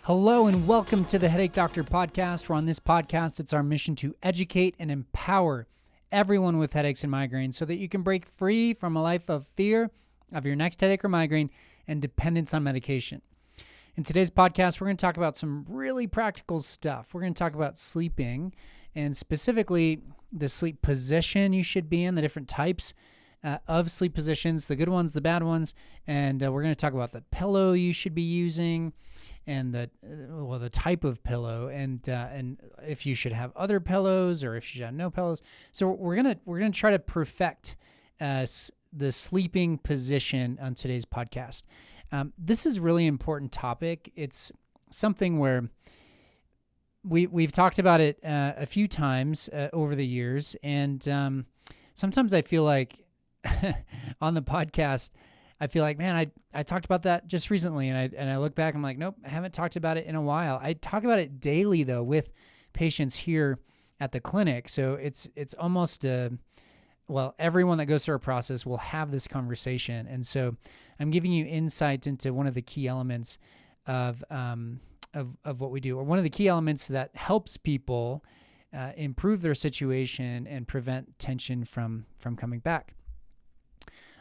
Hello and welcome to the Headache Doctor podcast, where on this podcast, it's our mission to educate and empower everyone with headaches and migraines so that you can break free from a life of fear of your next headache or migraine and dependence on medication. In today's podcast, we're going to talk about some really practical stuff. We're going to talk about sleeping and specifically the sleep position you should be in, the different types of sleep positions, the good ones, the bad ones, and we're going to talk about the pillow you should be using, and the type of pillow, and if you should have other pillows or if you should have no pillows. So we're gonna try to perfect the sleeping position on today's podcast. This is a really important topic. It's something where we've talked about it a few times over the years, and sometimes I feel like on the podcast, I feel like, man, I talked about that just recently, and I look back, I'm like, nope, I haven't talked about it in a while. I talk about it daily though with patients here at the clinic. So it's almost everyone that goes through our process will have this conversation, and so I'm giving you insight into one of the key elements of what we do, or one of the key elements that helps people improve their situation and prevent tension from coming back.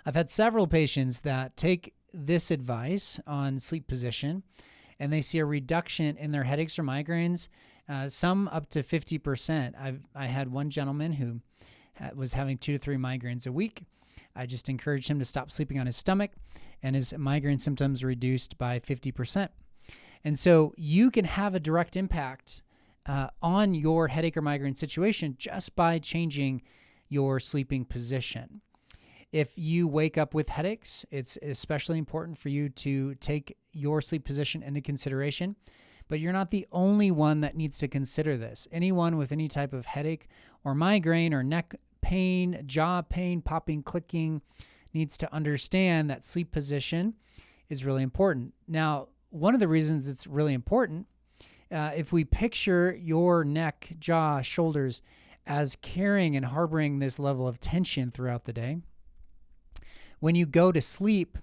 I've had several patients that take this advice on sleep position, and they see a reduction in their headaches or migraines, some up to 50%. I had one gentleman who was having 2 to 3 migraines a week. I just encouraged him to stop sleeping on his stomach, and his migraine symptoms reduced by 50%. And so you can have a direct impact on your headache or migraine situation just by changing your sleeping position. If you wake up with headaches, it's especially important for you to take your sleep position into consideration, but you're not the only one that needs to consider this. Anyone with any type of headache or migraine or neck pain, jaw pain, popping, clicking, needs to understand that sleep position is really important. Now, one of the reasons it's really important, if we picture your neck, jaw, shoulders as carrying and harboring this level of tension throughout the day, when you go to sleep,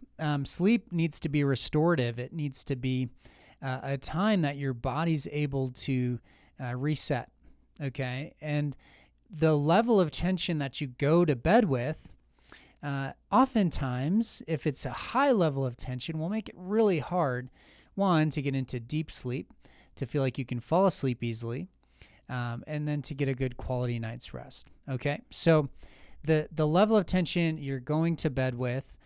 sleep needs to be restorative. It needs to be a time that your body's able to reset, okay? And the level of tension that you go to bed with, oftentimes, if it's a high level of tension, will make it really hard, one, to get into deep sleep, to feel like you can fall asleep easily, and then to get a good quality night's rest, okay? So the level of tension you're going to bed with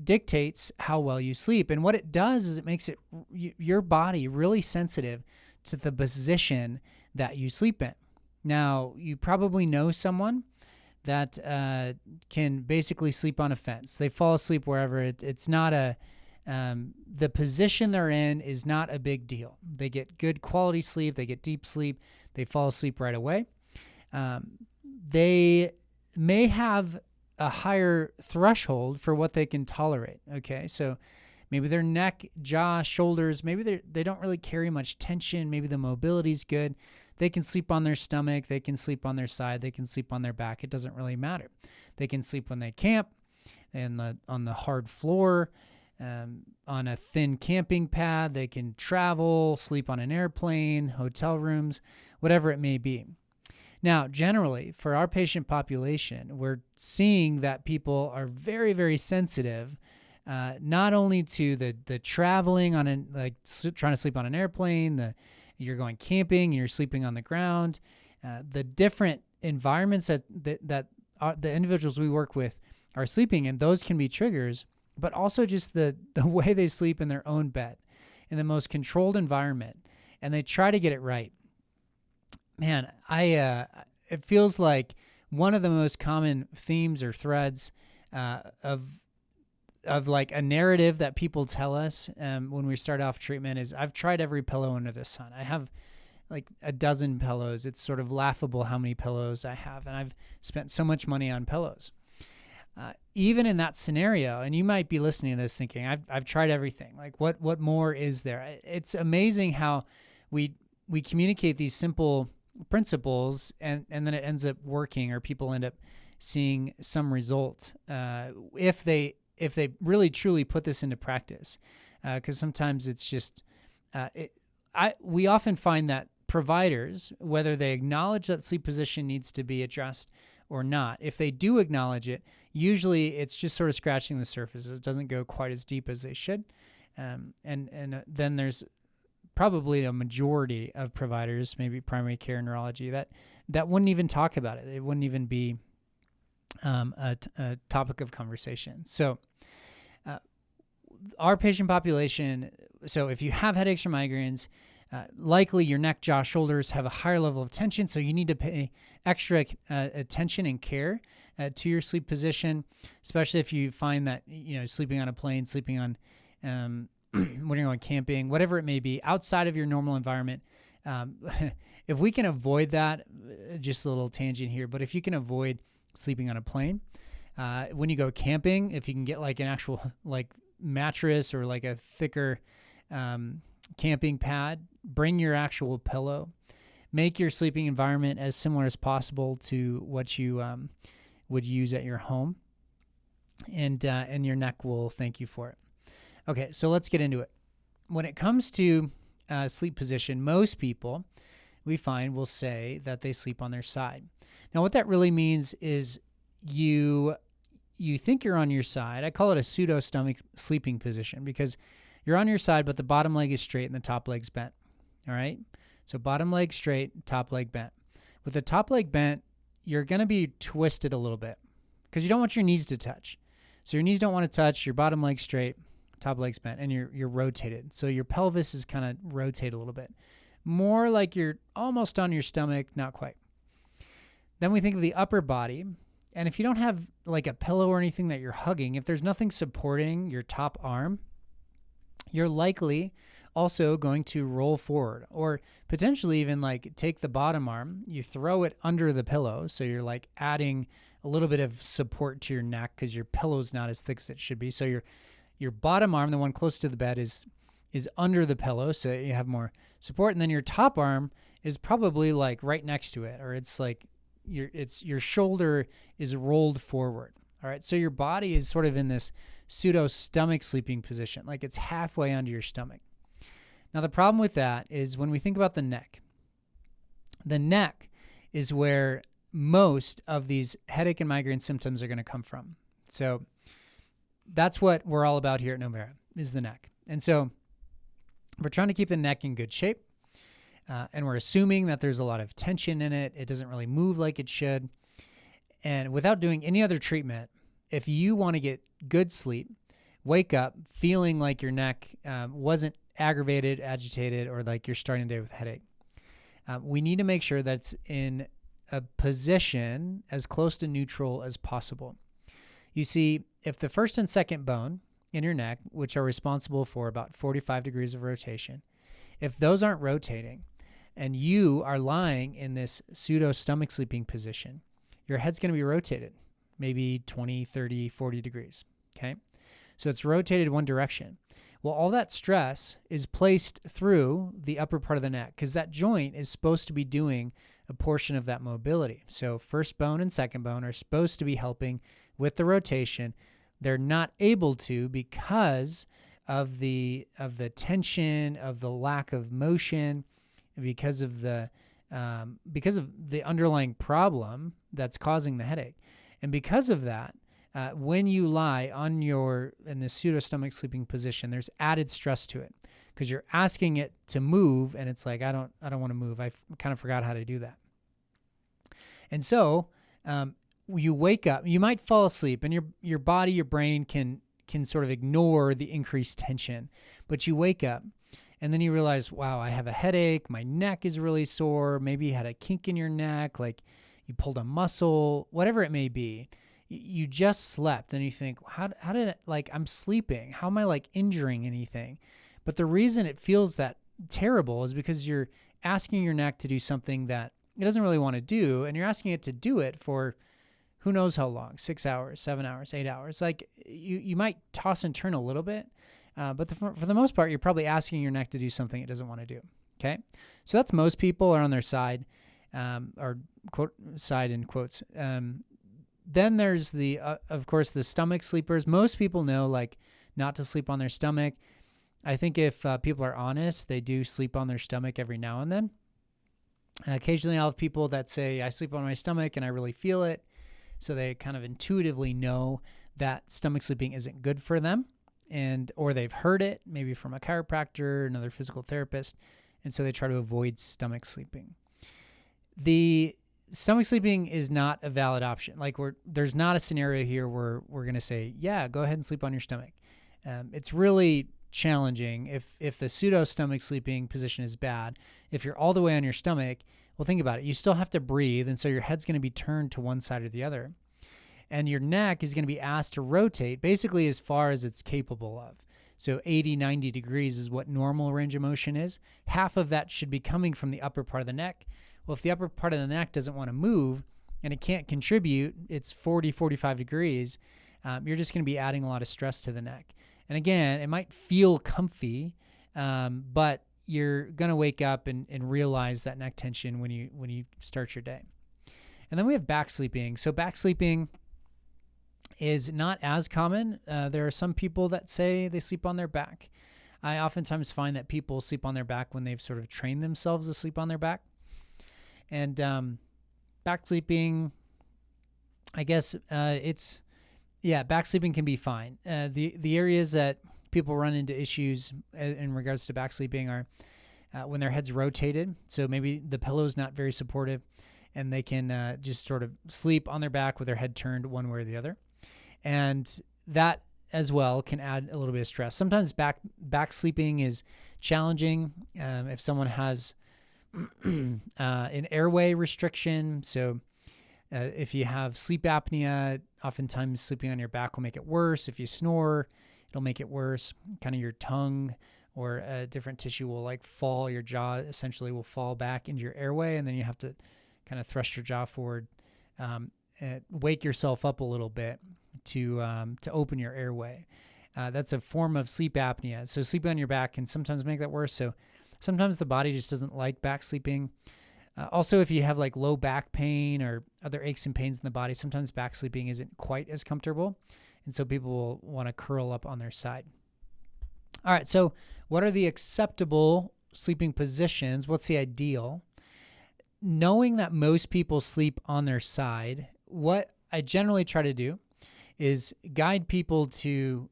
dictates how well you sleep. And what it does is it makes your body really sensitive to the position that you sleep in. Now, you probably know someone that can basically sleep on a fence. They fall asleep wherever. It's not the position they're in is not a big deal. They get good quality sleep. They get deep sleep. They fall asleep right away. They may have a higher threshold for what they can tolerate, okay? So maybe their neck, jaw, shoulders, maybe they don't really carry much tension. Maybe the mobility's good. They can sleep on their stomach. They can sleep on their side. They can sleep on their back. It doesn't really matter. They can sleep when they camp and on the hard floor, on a thin camping pad. They can travel, sleep on an airplane, hotel rooms, whatever it may be. Now, generally, for our patient population, we're seeing that people are very, very sensitive, not only to the traveling on trying to sleep on an airplane, you're going camping and you're sleeping on the ground, the different environments that the individuals we work with are sleeping in. Those can be triggers, but also just the way they sleep in their own bed, in the most controlled environment, and they try to get it right. Man, it feels like one of the most common themes or threads of like a narrative that people tell us when we start off treatment is, I've tried every pillow under the sun. I have like a dozen pillows. It's sort of laughable how many pillows I have, and I've spent so much money on pillows. Even in that scenario, and you might be listening to this thinking, I've tried everything. Like what more is there? It's amazing how we communicate these simple principles and then it ends up working, or people end up seeing some result if they really truly put this into practice. Because sometimes it's just we often find that providers, whether they acknowledge that sleep position needs to be addressed or not, if they do acknowledge it, usually it's just sort of scratching the surface. It doesn't go quite as deep as they should. Then there's probably a majority of providers, maybe primary care neurology, that wouldn't even talk about it. It wouldn't even be a topic of conversation. So our patient population, so if you have headaches or migraines, likely your neck, jaw, shoulders have a higher level of tension, so you need to pay extra attention and care to your sleep position, especially if you find that, sleeping on a plane, sleeping on when you're going camping, whatever it may be, outside of your normal environment. If we can avoid that, just a little tangent here, but if you can avoid sleeping on a plane, when you go camping, if you can get like an actual mattress or like a thicker camping pad, bring your actual pillow, make your sleeping environment as similar as possible to what you would use at your home, and your neck will thank you for it. Okay, so let's get into it. When it comes to sleep position, most people we find will say that they sleep on their side. Now, what that really means is you think you're on your side. I call it a pseudo-stomach sleeping position because you're on your side, but the bottom leg is straight and the top leg's bent. All right? So bottom leg straight, top leg bent. With the top leg bent, you're going to be twisted a little bit because you don't want your knees to touch. So your knees don't want to touch, your bottom leg straight, top leg's bent, and you're rotated. So your pelvis is kind of rotated a little bit. More like you're almost on your stomach, not quite. Then we think of the upper body. And if you don't have like a pillow or anything that you're hugging, if there's nothing supporting your top arm, you're likely also going to roll forward, or potentially even like take the bottom arm, you throw it under the pillow. So you're like adding a little bit of support to your neck because your pillow's not as thick as it should be. So your bottom arm, the one close to the bed, is under the pillow, so you have more support. And then your top arm is probably like right next to it, or it's like your shoulder is rolled forward. All right, so your body is sort of in this pseudo stomach sleeping position, like it's halfway under your stomach. Now the problem with that is when we think about the neck is where most of these headache and migraine symptoms are going to come from. So that's what we're all about here at Novera, is the neck. And so we're trying to keep the neck in good shape, and we're assuming that there's a lot of tension in it. It doesn't really move like it should. And without doing any other treatment, if you want to get good sleep, wake up feeling like your neck wasn't aggravated, agitated, or like you're starting the day with a headache, we need to make sure that's in a position as close to neutral as possible. You see, if the first and second bone in your neck, which are responsible for about 45 degrees of rotation, if those aren't rotating and you are lying in this pseudo stomach sleeping position, your head's going to be rotated, maybe 20, 30, 40 degrees, okay? So it's rotated one direction. Well, all that stress is placed through the upper part of the neck because that joint is supposed to be doing a portion of that mobility. So first bone and second bone are supposed to be helping with the rotation. They're not able to because of the tension, of the lack of motion, because of the underlying problem that's causing the headache. And because of that, when you lie in this pseudo stomach sleeping position, there's added stress to it because you're asking it to move, and it's like, I don't want to move. I kind of forgot how to do that. And so you wake up, you might fall asleep, and your body, your brain can sort of ignore the increased tension, but you wake up and then you realize, wow, I have a headache. My neck is really sore. Maybe you had a kink in your neck, like you pulled a muscle, whatever it may be. You just slept and you think, how did it, like, I'm sleeping. How am I like injuring anything? But the reason it feels that terrible is because you're asking your neck to do something that it doesn't really want to do. And you're asking it to do it for who knows how long, 6 hours, 7 hours, 8 hours. Like you might toss and turn a little bit, but for the most part, you're probably asking your neck to do something it doesn't want to do. Okay. So that's most people are on their side, or quote side in quotes. Then there's of course, the stomach sleepers. Most people know like not to sleep on their stomach. I think if people are honest, they do sleep on their stomach every now and then. Occasionally I'll have people that say, I sleep on my stomach and I really feel it. So they kind of intuitively know that stomach sleeping isn't good for them, or they've heard it maybe from a chiropractor, another physical therapist, and so they try to avoid stomach sleeping. The stomach sleeping is not a valid option. Like there's not a scenario here where we're going to say, yeah, go ahead and sleep on your stomach. It's really challenging if the pseudo stomach sleeping position is bad. If you're all the way on your stomach, well, think about it. You still have to breathe, and so your head's going to be turned to one side or the other. And your neck is going to be asked to rotate basically as far as it's capable of. So 80, 90 degrees is what normal range of motion is. Half of that should be coming from the upper part of the neck. Well, if the upper part of the neck doesn't want to move and it can't contribute, it's 40, 45 degrees, you're just going to be adding a lot of stress to the neck. And again, it might feel comfy, but you're going to wake up and realize that neck tension when you start your day. And then we have back sleeping. So back sleeping is not as common. There are some people that say they sleep on their back. I oftentimes find that people sleep on their back when they've sort of trained themselves to sleep on their back. And back sleeping, I guess back sleeping can be fine. The areas that people run into issues in regards to back sleeping are when their head's rotated. So maybe the pillow's not very supportive, and they can just sort of sleep on their back with their head turned one way or the other. And that as well can add a little bit of stress. Sometimes back sleeping is challenging if someone has an airway restriction. So if you have sleep apnea, oftentimes sleeping on your back will make it worse. If you snore, it'll make it worse. Kind of your tongue or a different tissue will like fall. Your jaw essentially will fall back into your airway, and then you have to kind of thrust your jaw forward, wake yourself up a little bit to open your airway. That's a form of sleep apnea. So sleeping on your back can sometimes make that worse. So sometimes the body just doesn't like back sleeping. Also, if you have like low back pain or other aches and pains in the body, sometimes back sleeping isn't quite as comfortable. And so people will want to curl up on their side. All right, so what are the acceptable sleeping positions? What's the ideal? Knowing that most people sleep on their side, what I generally try to do is guide people to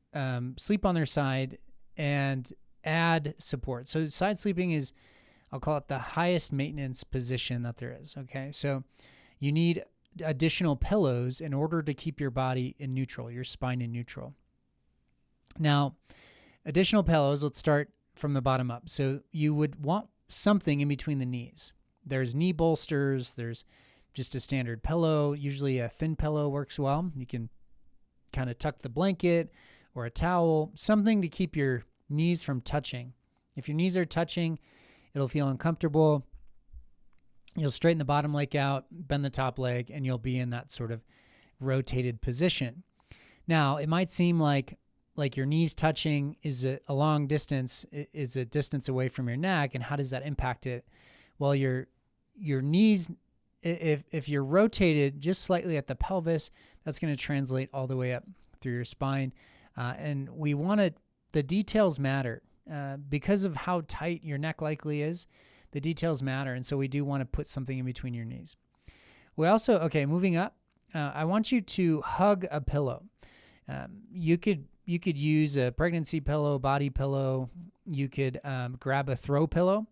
sleep on their side and add support. So side sleeping is, I'll call it the highest maintenance position that there is, okay? So you need additional pillows in order to keep your body in neutral, your spine in neutral. Now, additional pillows, let's start from the bottom up. So you would want something in between the knees. There's knee bolsters, there's just a standard pillow. Usually a thin pillow works well. You can kind of tuck the blanket or a towel, something to keep your knees from touching. If your knees are touching, it'll feel uncomfortable. You'll straighten the bottom leg out, bend the top leg, and you'll be in that sort of rotated position. Now, it might seem like your knees touching is a long distance, is a distance away from your neck, and how does that impact it? Well, your knees, if you're rotated just slightly at the pelvis, that's going to translate all the way up through your spine. And we want the details matter. Because of how tight your neck likely is, the details matter. And so we do want to put something in between your knees. We also, moving up, I want you to hug a pillow. You could use a pregnancy pillow, body pillow. You could grab a throw pillow.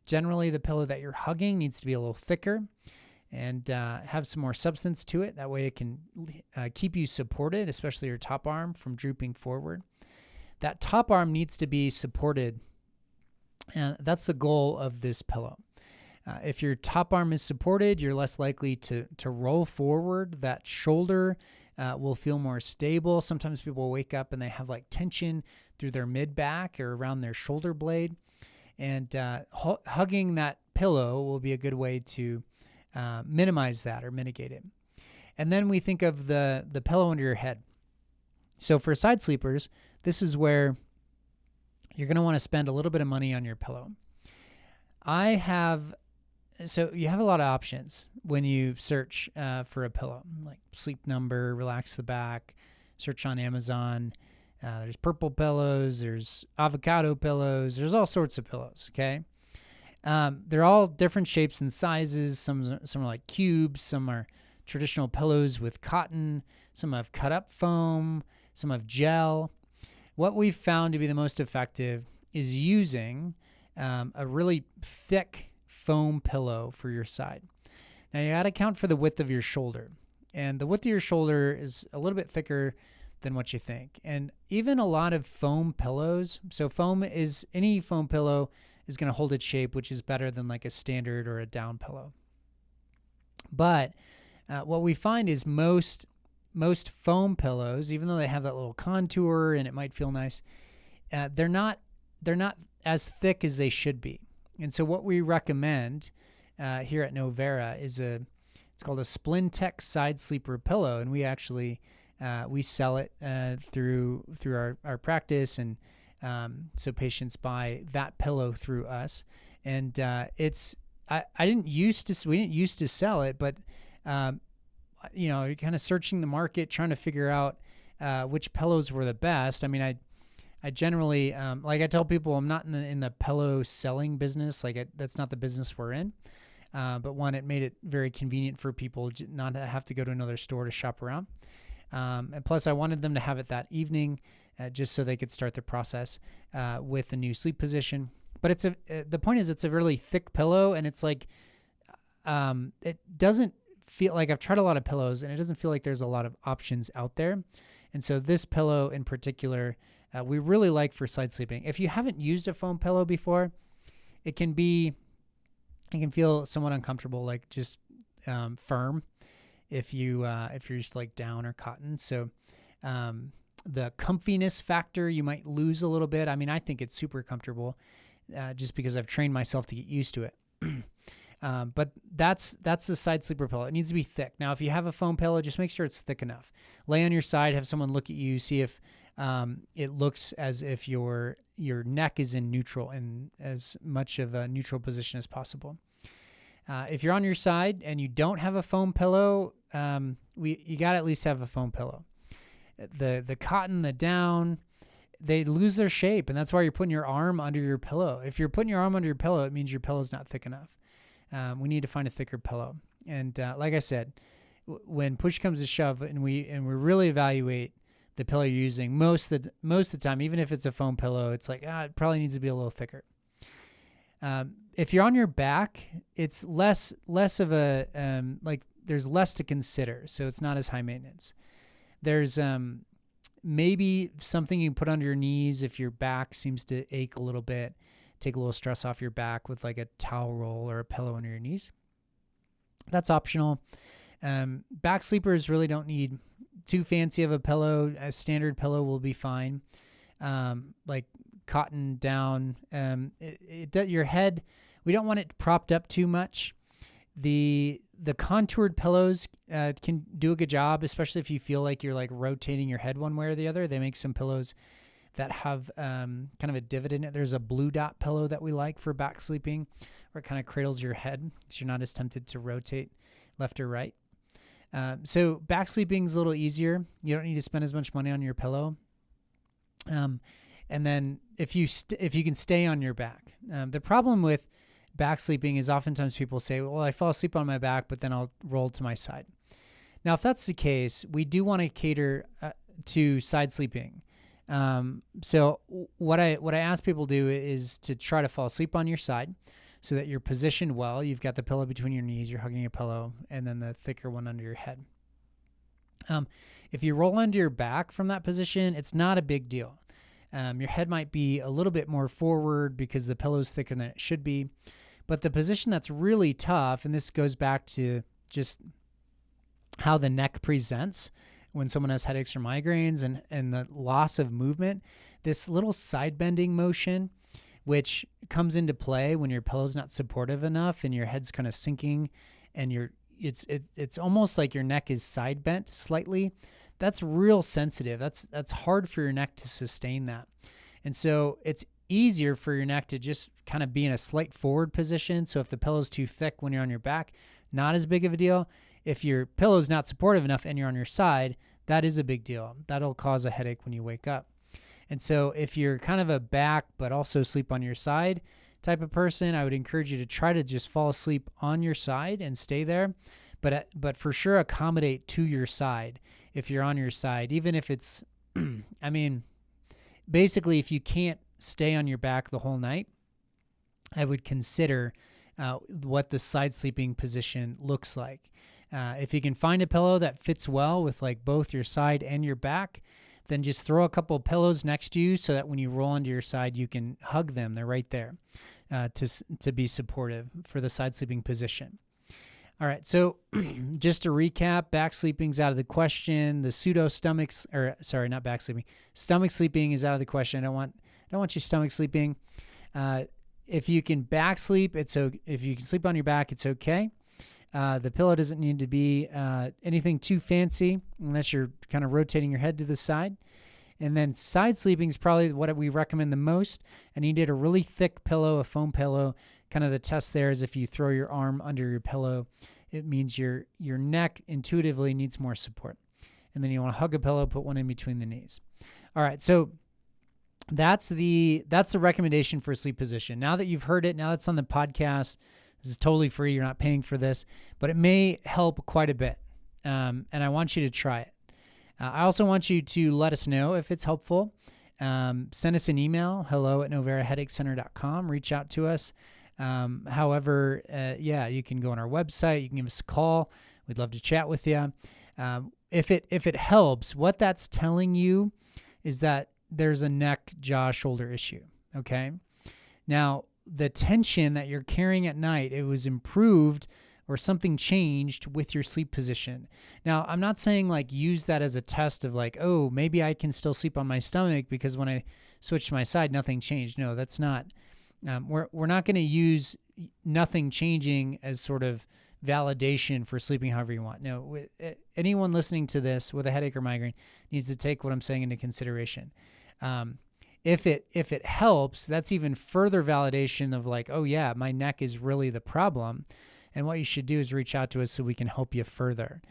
Generally, the pillow that you're hugging needs to be a little thicker and have some more substance to it. That way it can keep you supported, especially your top arm from drooping forward. That top arm needs to be supported. And that's the goal of this pillow. If your top arm is supported, you're less likely to roll forward. That shoulder will feel more stable. Sometimes people wake up and they have like tension through their mid-back or around their shoulder blade. And hugging that pillow will be a good way to minimize that or mitigate it. And then we think of the pillow under your head. So for side sleepers, this is where you're going to want to spend a little bit of money on your pillow. So you have a lot of options when you search for a pillow, like Sleep Number, Relax the Back, search on Amazon. There's purple pillows. There's avocado pillows. There's all sorts of pillows, okay? They're all different shapes and sizes. Some are like cubes. Some are traditional pillows with cotton. Some have cut up foam. Some have gel. What we've found to be the most effective is using a really thick foam pillow for your side. Now you got to account for the width of your shoulder. And the width of your shoulder is a little bit thicker than what you think. And even a lot of foam pillows, so any foam pillow is going to hold its shape, which is better than like a standard or a down pillow. But what we find is most foam pillows, even though they have that little contour and it might feel nice, they're not as thick as they should be. And so what we recommend here at Novera is it's called a Splintech side sleeper pillow, and we actually we sell it through our practice, and so patients buy that pillow through us. And we didn't used to sell it, but kind of searching the market, trying to figure out which pillows were the best. I mean, I generally like I tell people I'm not in the pillow selling business. That's not the business we're in. But one, it made it very convenient for people not to have to go to another store to shop around. And plus, I wanted them to have it that evening, just so they could start the process with a new sleep position. But the point is, it's a really thick pillow, and it's like it doesn't feel like, I've tried a lot of pillows, and it doesn't feel like there's a lot of options out there. And so this pillow in particular, we really like for side sleeping. If you haven't used a foam pillow before, it can feel somewhat uncomfortable, like just firm if you're just like down or cotton. So the comfiness factor you might lose a little bit. I mean, I think it's super comfortable just because I've trained myself to get used to it. But that's the side sleeper pillow. It needs to be thick. Now, if you have a foam pillow, just make sure it's thick enough. Lay on your side, have someone look at you, see if it looks as if your neck is in neutral, in as much of a neutral position as possible. If you're on your side and you don't have a foam pillow, you got to at least have a foam pillow. The cotton, the down, they lose their shape, and that's why you're putting your arm under your pillow. If you're putting your arm under your pillow, it means your pillow's not thick enough. We need to find a thicker pillow. And like I said, when push comes to shove, and we really evaluate the pillow you're using, most of the time, even if it's a foam pillow, it's like, it probably needs to be a little thicker. If you're on your back, it's less of a, there's less to consider. So it's not as high maintenance. There's maybe something you can put under your knees if your back seems to ache a little bit. Take a little stress off your back with like a towel roll or a pillow under your knees. That's optional. Back sleepers really don't need too fancy of a pillow. A standard pillow will be fine. Like cotton down. Your head, we don't want it propped up too much. The contoured pillows can do a good job, especially if you feel like you're like rotating your head one way or the other. They make some pillows that have kind of a divot in it. There's a blue dot pillow that we like for back sleeping, where it kind of cradles your head so you're not as tempted to rotate left or right. So back sleeping is a little easier. You don't need to spend as much money on your pillow. And then if you can stay on your back. The problem with back sleeping is oftentimes people say, well, I fall asleep on my back, but then I'll roll to my side. Now, if that's the case, we do want to cater to side sleeping. So what I ask people to do is to try to fall asleep on your side so that you're positioned well. You've got the pillow between your knees, you're hugging a pillow, and then the thicker one under your head. If you roll onto your back from that position, it's not a big deal. Your head might be a little bit more forward because the pillow's thicker than it should be. But the position that's really tough, and this goes back to just how the neck presents when someone has headaches or migraines and the loss of movement, this little side bending motion, which comes into play when your pillow's not supportive enough and your head's kind of sinking and it's almost like your neck is side bent slightly. That's real sensitive. That's hard for your neck to sustain that. And so it's easier for your neck to just kind of be in a slight forward position. So if the pillow's too thick when you're on your back, not as big of a deal. If your pillow's not supportive enough and you're on your side, that is a big deal. That'll cause a headache when you wake up. And so if you're kind of a back but also sleep on your side type of person, I would encourage you to try to just fall asleep on your side and stay there. But for sure accommodate to your side if you're on your side, even if it's, I mean, basically if you can't stay on your back the whole night, I would consider what the side sleeping position looks like. If you can find a pillow that fits well with like both your side and your back, then just throw a couple of pillows next to you so that when you roll onto your side, you can hug them. They're right there to be supportive for the side sleeping position. All right, so just to recap, back sleeping's out of the question. The stomach sleeping is out of the question. I don't want you stomach sleeping. If you can back sleep, if you can sleep on your back, it's okay. The pillow doesn't need to be anything too fancy unless you're kind of rotating your head to the side. And then side sleeping is probably what we recommend the most. And you need a really thick pillow, a foam pillow. Kind of the test there is if you throw your arm under your pillow, it means your neck intuitively needs more support. And then you want to hug a pillow, put one in between the knees. All right, so that's the recommendation for a sleep position. Now that you've heard it, now that's on the podcast, this is totally free. You're not paying for this, but it may help quite a bit. And I want you to try it. I also want you to let us know if it's helpful. Send us an email, hello@noveraheadachecenter.com. Reach out to us. However, you can go on our website. You can give us a call. We'd love to chat with you. If it helps, what that's telling you is that there's a neck, jaw, shoulder issue. Okay. Now, the tension that you're carrying at night, it was improved or something changed with your sleep position. Now, I'm not saying like use that as a test of like, oh, maybe I can still sleep on my stomach because when I switched to my side, nothing changed. No, that's not. We're not going to use nothing changing as sort of validation for sleeping however you want. No, anyone listening to this with a headache or migraine needs to take what I'm saying into consideration. If it helps, that's even further validation of like, oh yeah, my neck is really the problem. And what you should do is reach out to us so we can help you further.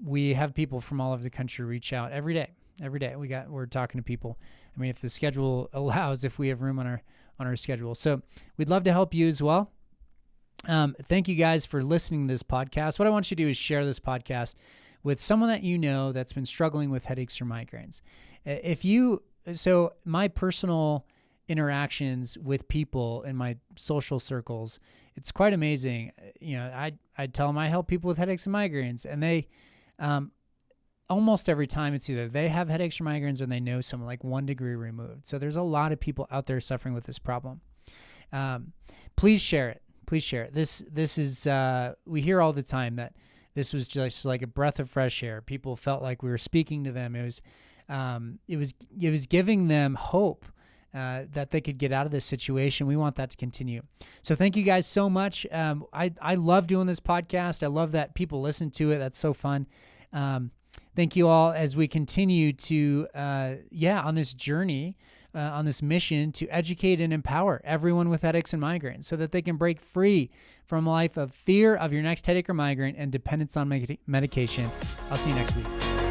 We have people from all over the country reach out every day. We're talking to people. I mean, if the schedule allows, if we have room on our schedule. So we'd love to help you as well. Thank you guys for listening to this podcast. What I want you to do is share this podcast with someone that you know that's been struggling with headaches or migraines. So my personal interactions with people in my social circles, it's quite amazing. You know, I tell them I help people with headaches and migraines, and they, almost every time it's either they have headaches or migraines or they know someone like 1 degree removed. So there's a lot of people out there suffering with this problem. Please share it. This is, we hear all the time that this was just like a breath of fresh air. People felt like we were speaking to them. It was giving them hope that they could get out of this situation. We want that to continue. So thank you guys so much. I love doing this podcast. I love that people listen to it. That's so fun. Thank you all as we continue to, on this journey, on this mission to educate and empower everyone with headaches and migraines so that they can break free from a life of fear of your next headache or migraine and dependence on medication. I'll see you next week.